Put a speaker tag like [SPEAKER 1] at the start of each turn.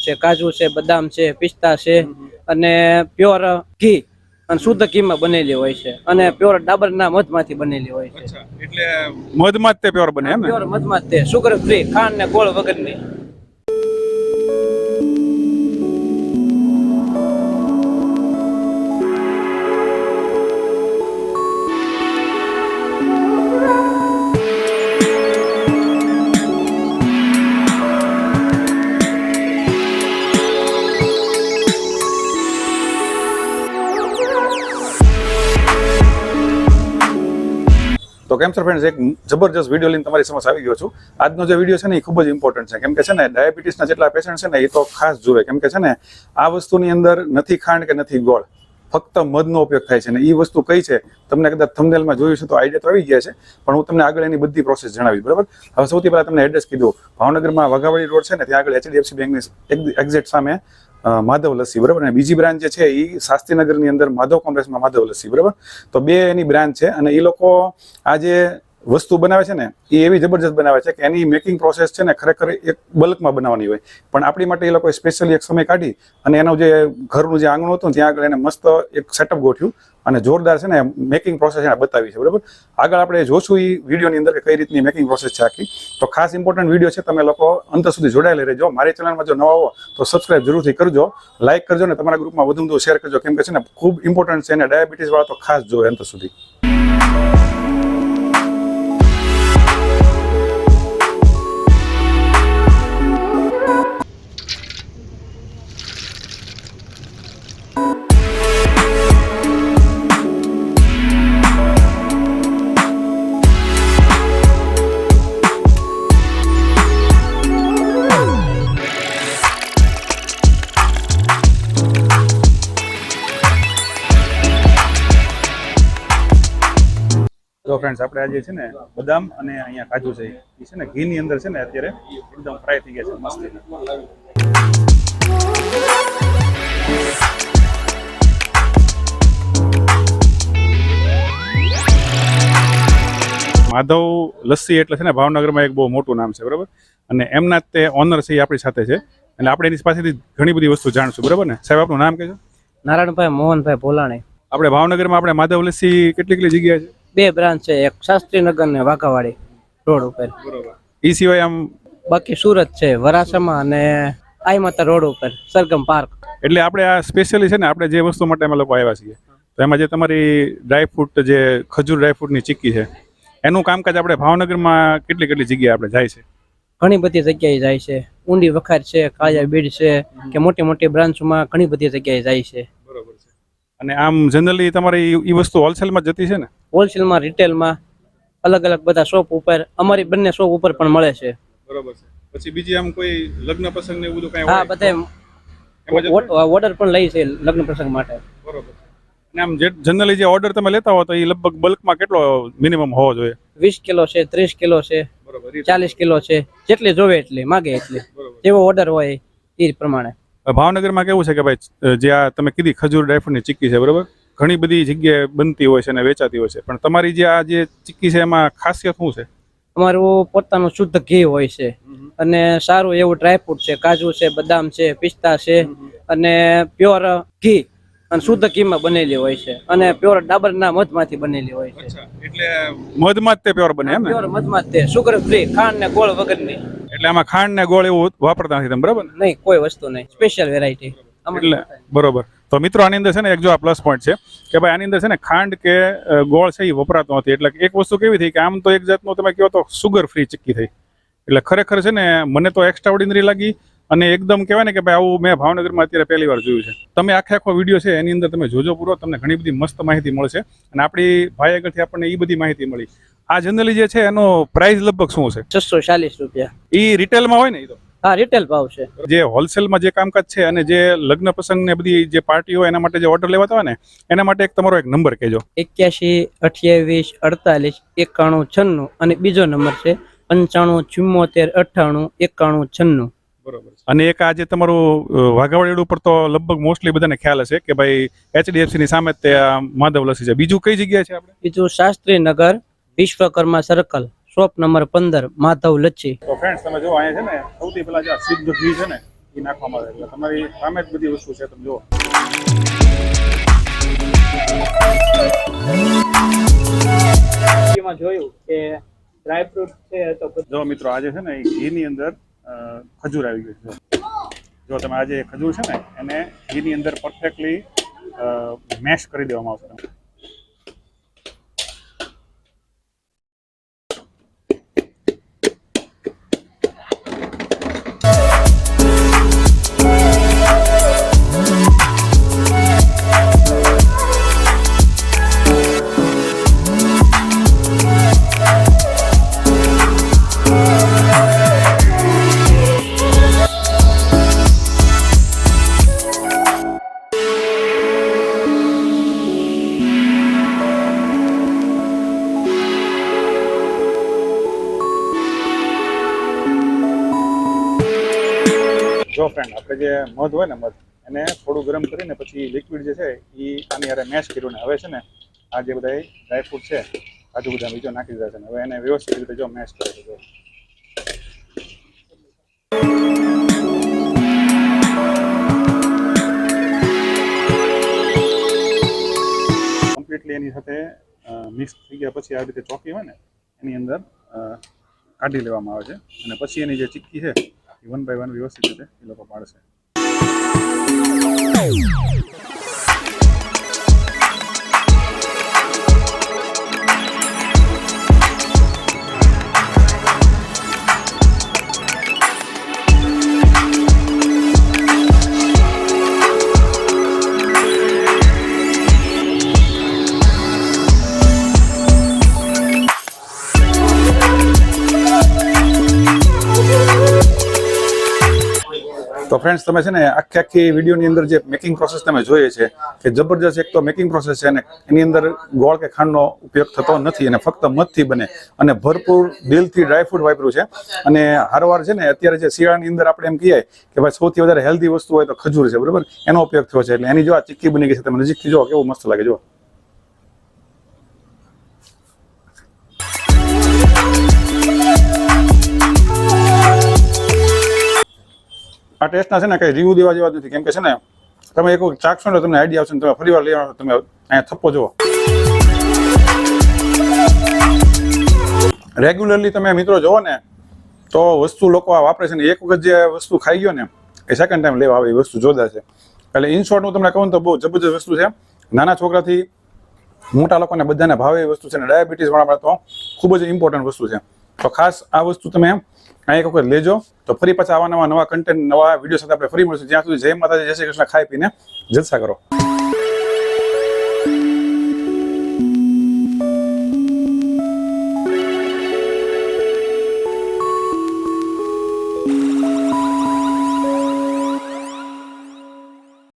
[SPEAKER 1] છે, કાજુ છે, બદામ છે, પિસ્તા છે અને પ્યોર ઘી અને શુદ્ધ ઘીમાં બનેલી હોય છે અને પ્યોર ડાબરના મધમાંથી બનેલી હોય છે.
[SPEAKER 2] એટલે મધમાં જ તે પ્યોર બને એમ ને?
[SPEAKER 1] પ્યોર મધમાં જ તે સુગર ફ્રી, ખાંડ ને ગોળ વગરની.
[SPEAKER 2] તો કેમ સર ફ્રેન્ડ્સ, એક જબરજસ્ત વિડીયો લઈને તમારી સમક્ષ આવી ગયો છું. આજનો જે વિડીયો છે ને એ ખૂબ જ ઇમ્પોર્ટન્ટ છે, કેમ કે છે ને ડાયાબિટીસના જેટલા પેશન્ટ છે ને એ તો ખાસ જુએ, કેમ કે છે ને આ વસ્તુની અંદર નથી ખાંડ કે નથી ગોળ, ફક્ત મધનો ઉપયોગ થાય છે. ને એ વસ્તુ કઈ છે તમને કદાચ થંબનેલમાં જોયું છે તો આઈડિયા તો આવી ગયા છે, પણ હું તમને આગળ એની બધી પ્રોસેસ જણાવીશ. બરાબર, હવે સૌથી પહેલા તમને એડ્રેસ કીધું. ભાવનગરમાં વાઘાવાડી રોડ છે ને ત્યાં આગળ HDFC બેંકની એક્ઝેક્ટ સામે માધવ લસ્સી. બરાબર, અને બીજી બ્રાન્ચ જે છે એ શાસ્ત્રીનગરની અંદર માધવ કોમ્પ્લેક્સમાં માધવ લસ્સી. બરાબર, તો બે એની બ્રાન્ચ છે અને એ લોકો આ જે વસ્તુ બનાવે છે ને એ એવી જબરજસ્ત બનાવે છે કે એની મેકિંગ પ્રોસેસ છે ને ખરેખર એક બલ્કમાં બનાવવાની હોય, પણ આપણી માટે એ લોકોએ સ્પેશિયલી એક સમય કાઢી અને એનું જે ઘરનું જે આંગણું હતું ત્યાં આગળ એને મસ્ત એક સેટઅપ ગોઠવ્યું અને જોરદાર છે ને મેકિંગ પ્રોસેસ એને બતાવી છે. બરાબર, આગળ આપણે જોશું એ વિડીયોની અંદર કે કઈ રીતની મેકિંગ પ્રોસેસ છે આખી. તો ખાસ ઇમ્પોર્ટન્ટ વિડીયો છે, તમે લોકો અંત સુધી જોડાયેલા રહેજો. મારી ચેનલમાં જો નવા હો તો સબસ્ક્રાઇબ જરૂરથી કરજો, લાઇક કરજો ને તમારા ગ્રુપમાં વધુ શેર કરજો, કેમ કે છે ને ખૂબ ઇમ્પોર્ટન્ટ છે અને ડાયાબિટીસ વાળા તો ખાસ જોવે અંત સુધી. તો ફ્રેન્ડ્સ, આપણે આજે છે ને બદામ અને અહીંયા કાજુ છે એ છે ને ઘીની અંદર છે ને અત્યારે એકદમ ફ્રાય થઈ ગયા છે મસ્ત. માધવ લસ્સી એટલે છે ને ભાવનગરમાં એક બહુ મોટું નામ છે. બરાબર, અને એમના તે ઓનર છે એ આપણી સાથે છે એટલે આપણે એની પાસેથી ઘણી બધી વસ્તુ જાણશું. બરાબર ને સાહેબ, આપનું નામ કહેજો.
[SPEAKER 1] નારાયણભાઈ મોહનભાઈ ભોલાણી.
[SPEAKER 2] આપણે ભાવનગરમાં આપણે માધવ લસ્સી કેટલી જગ્યા છે?
[SPEAKER 1] બે બ્રાન્ચ છે, એક શાસ્ત્રીનગર ને વાઘાવાડી રોડ ઉપર.
[SPEAKER 2] બરોબર, એ સિવાય આમ
[SPEAKER 1] બાકી સુરત છે, વરાછામાં અને આઈમાતા રોડ ઉપર સરગમ પાર્ક.
[SPEAKER 2] એટલે આપણે આ સ્પેશિયલી છે ને આપણે જે વસ્તુ માટે અમે લોકો આવ્યા છીએ તો એમાં જે તમારી ડ્રાયફ્રૂટ જે ખજૂર ડ્રાયફ્રૂટની ચીક્કી છે એનું કામકાજ આપણે ભાવનગરમાં કેટલી જગ્યાએ આપણે જાય છે?
[SPEAKER 1] ઘણી બધી જગ્યાએ જાય છે. ઊંડી વખાર છે, કાળિયા બીડ છે કે મોટી બ્રાન્ચમાં ઘણી બધી જગ્યાએ જાય છે.
[SPEAKER 2] બરોબર છે. અને આમ જનરલી તમારી એ વસ્તુ હોલસેલમાં જતી છે ને?
[SPEAKER 1] હોલસેલમાં, રિટેલમાં, અલગ બધા શોપ ઉપર, અમારી બંને શોપ ઉપર પણ મળે છે.
[SPEAKER 2] બરોબર છે. પછી બીજી આમ કોઈ લગ્ન પ્રસંગ ને બધું કઈ?
[SPEAKER 1] હા, બધા ઓર્ડર પણ લઈ છે લગ્ન પ્રસંગ માટે.
[SPEAKER 2] બરોબર. અને આમ જનરલી જે ઓર્ડર તમે લેતા હો તો એ લગભગ બલ્કમાં કેટલો મિનિમમ હોવો જોઈએ?
[SPEAKER 1] 20 કિલો છે, 30 કિલો છે, 40 કિલો છે, જેટલી જોવે એટલી, માગે એટલી, જેવો ઓર્ડર હોય એ પ્રમાણે.
[SPEAKER 2] ભાવનગરમાં કેવું છે કે ભાઈ જે આ તમે કીધી ખજૂર ડ્રાયફ્રૂટની ચીક્કી છે, બરોબર, ઘણી બધી જગ્યાએ બનતી હોય છે અને વેચાતી હોય છે, પણ તમારી જે આ જે ચીક્કી છે એમાં ખાસિયત શું છે?
[SPEAKER 1] અમારું પોતાનું શુદ્ધ ઘી હોય છે અને સારું એવું ડ્રાયફ્રૂટ છે, કાજુ છે, બદામ છે, પિસ્તા છે અને પ્યોર ઘી અને શુદ્ધ ઘીમાં બનેલી હોય છે અને પ્યોર ડાબરના મધમાંથી બનેલી હોય છે.
[SPEAKER 2] એટલે મધમાં જ તે પ્યોર બને એમ ને?
[SPEAKER 1] પ્યોર મધમાં જ તે, સુગર ફ્રી, ખાંડ ને ગોળ વગરની.
[SPEAKER 2] એટલે આમાં ખાંડ ને ગોળ એવું વાપરતા નથી તમે? બરાબર,
[SPEAKER 1] નહીં, કોઈ વસ્તુ નહીં, સ્પેશિયલ વેરાયટી.
[SPEAKER 2] એટલે બરોબર. તો મિત્રો આની અંદર છે ને એક જો આ પ્લસ પોઈન્ટ છે કે ભાઈ આની અંદર છે ને ખાંડ કે ગોળ છે એ વપરાતો નથી. એટલે એક વસ્તુ કેવી થઈ કે આમ તો એક જાતનું તમે કહો તો સુગર ફ્રી ચીક્કી થઈ, એટલે ખરેખર છે ને મને તો એક્સ્ટ્રા ઓર્ડિનરી લાગી અને એકદમ કહેવાય ને કે ભાઈ આવું મેં ભાવનગરમાં અત્યારે પહેલી વાર જોયું છે. તમે આખો વિડીયો છે એની અંદર તમે જોજો પૂરો, તમને ઘણી બધી મસ્ત માહિતી મળશે અને આપણી ભાઈ આગળથી આપણને એ બધી માહિતી મળી. આ જનરલી જે છે એનો પ્રાઇસ લગભગ શું છે?
[SPEAKER 1] 640 રૂપિયા.
[SPEAKER 2] એ રિટેલમાં હોય ને? એ તો
[SPEAKER 1] હા, રિટેલ ભાવ છે.
[SPEAKER 2] જે હોલસેલમાં જે કામકાજ છે અને જે લગ્ન પ્રસંગ ને બધી જે પાર્ટી હોય એના માટે જે ઓર્ડર લેવાતા હોય ને એના માટે એક તમારો એક નંબર કહેજો.
[SPEAKER 1] 81 28 48 91 96 અને બીજો નંબર છે 95 74 98 91 96.
[SPEAKER 2] બરોબર. અને એક આજે તમારું વાઘાવાડી ઉપર તો લગભગ મોસ્ટલી બધાને ખ્યાલ હશે કે ભાઈ HDFC ની સામે તે માધવ લસ્સી છે. બીજું કઈ જગ્યાએ છે આપણે?
[SPEAKER 1] બીજું Shastrinagar, Vishwakarma circle, shop number 15, Madhav Lachchhi.
[SPEAKER 2] તો ફ્રેન્ડ્સ તમે જો અહીંયા છે ને સૌથી પહેલા જે શુદ્ધ ઘી છે ને એ નાખવામાં આવે. એટલે તમારી સામે જ બધી વસ્તુ છે, તમે જુઓ.
[SPEAKER 1] એમાં જોયું કે ડ્રાયફ્રૂટ છે તો
[SPEAKER 2] જો મિત્રો આજે છે ને એ ઘીની અંદર ખજૂર આવી ગયું છે. જો તમે આજે ખજૂર છે ને એને ઘીની અંદર પરફેક્ટલી મેશ કરી દેવામાં આવશે. જો ફ્રેન્ડ, આપણે જે મધ હોય ને મધ એને થોડું ગરમ કરીને પછી લિક્વિડ જે છે એ આની હારે મેશ કર્યું ને હવે છે ને આ જે બધા ડ્રાયફ્રૂટ છે કાજુ બદામ બીજો નાખી દીધા છે ને હવે એને વ્યવસ્થિત રીતે જો મેશ કરે છે. કમ્પ્લીટલી એની સાથે મિક્સ થઈ ગયા પછી આ રીતે ચોકી હોય ને એની અંદર કાઢી લેવામાં આવે છે અને પછી એની જે ચીક્કી છે એ 1 by 1 વ્યવસ્થિત રીતે એ લોકો પાડશે. તો ફ્રેન્ડ્સ, તમે છે ને આખી વિડીયોની અંદર જે મેકિંગ પ્રોસેસ તમે જોઈએ છે કે જબરજસ્ત એક તો મેકિંગ પ્રોસેસ છે ને એની અંદર ગોળ કે ખાંડનો ઉપયોગ થતો નથી અને ફક્ત મધથી બને અને ભરપૂર દિલથી ડ્રાયફ્રૂટ વાપર્યું છે. અને હારવાર છે ને અત્યારે જે શિયાળાની અંદર આપણે એમ કહીએ કે ભાઈ સૌથી વધારે હેલ્ધી વસ્તુ હોય તો ખજૂર છે, બરાબર, એનો ઉપયોગ થયો છે. એટલે એની જો આ ચીક્કી બની ગઈ છે, તમે નજીકથી જો કેવું મસ્ત લાગે. જો આ ટેસ્ટના છે ને કંઈ રિવ્યુ દેવા જેવા નથી, કેમ કે છે ને તમે એક વખત ચાખશો ને તમને આઈડિયા આવશે ને તમે ફરી વાર લઈ આવશો. તમે અહીંયા થપ્પો જુઓ. રેગ્યુલરલી તમે મિત્રો જોવો ને તો વસ્તુ લોકો આ વાપરે છે ને એક વખત જે વસ્તુ ખાઈ ગયો ને એ સેકન્ડ ટાઈમ લેવા આવે એ વસ્તુ જોરદાર છે. એટલે ઇન શોર્ટ હું તમને કહું તો બહુ જબરજસ્ત વસ્તુ છે. નાના છોકરાથી મોટા લોકોને બધાને ભાવે એ વસ્તુ છે ને ડાયાબિટીસ વાળા માટે તો ખૂબ જ ઇમ્પોર્ટન્ટ વસ્તુ છે. તો ખાસ આ વસ્તુ તમે એક વખત લેજો. તો ફરી પાછા આવા નવા કન્ટેન્ટ નવા વિડીયો સાથે આપણે ફરી મળીશું. જ્યાં સુધી જય માતાજી, જય શ્રી કૃષ્ણ. ખાઈ પીને જલસા કરો.